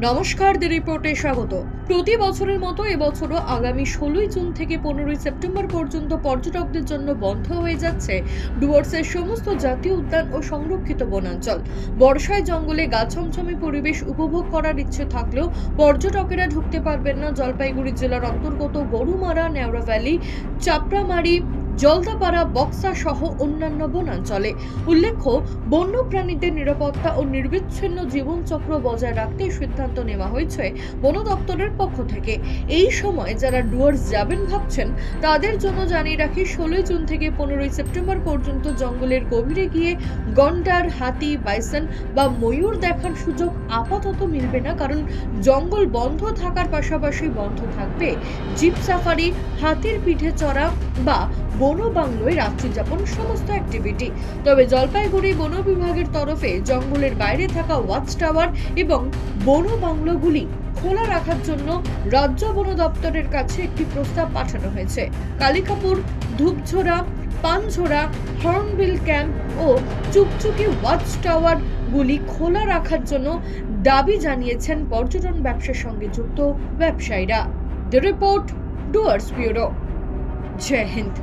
নমস্কার, দি রিপোর্টে স্বাগত। প্রতি বছরের মতো এবছরও আগামী 16 জুন থেকে 15 সেপ্টেম্বর পর্যন্ত পর্যটকদের জন্য বন্ধ হয়ে যাচ্ছে ডুয়ার্সের সমস্ত জাতীয় উদ্যান ও সংরক্ষিত বনাঞ্চল। বর্ষায় জঙ্গলে গা ছমছমে পরিবেশ উপভোগ করার ইচ্ছে থাকলেও পর্যটকেরা ঢুকতে পারবেন না জলপাইগুড়ি জেলার অন্তর্গত গরুমারা, নেওড়া ভ্যালি, চাপড়ামারি, জলদাপাড়া, বক্সা সহ অন্যান্য বনাঞ্চলে। উল্লেখ্য, বন্য প্রাণীদের নিরাপত্তা ও নির্বিচ্ছিন্ন জীবনচক্র বজায় রাখতে সিদ্ধান্ত নেওয়া হয়েছে বন দপ্তরের পক্ষ থেকে। এই সময় যারা ডুয়ার্স যাবেন ভাবছেন তাদের জন্য জানিয়ে রাখি, 16 জুন থেকে 15 সেপ্টেম্বর পর্যন্ত জঙ্গলের গভীরে গিয়ে গন্ডার, হাতি, বাইসন বা ময়ূর দেখার সুযোগ আপাতত মিলবে না, কারণ জঙ্গল বন্ধ থাকার পাশাপাশি বন্ধ থাকবে জিপ সাফারি, হাতির পিঠে চড়া বা বন বাংলোয় রাত্রি যাপন সমস্ত অ্যাক্টিভিটি। তবে জলপাইগুড়ি বন বিভাগের তরফে জঙ্গলের বাইরে থাকা ওয়াচ টাওয়ার এবং বন বাংলোগুলি খোলা রাখার জন্য রাজ্য বন দপ্তরের কাছে একটি প্রস্তাব পাঠানো হয়েছে। কালিকাপুর, ধূপঝোড়া, পানঝোড়া, হর্নবিল ক্যাম্প ও চুকচুকি ওয়াচ টাওয়ার গুলি খোলা রাখার জন্য দাবি জানিয়েছেন পর্যটন ব্যবসার সঙ্গে যুক্ত ব্যবসায়ীরা। The report, Dooars bureau. জয় হিন্দ।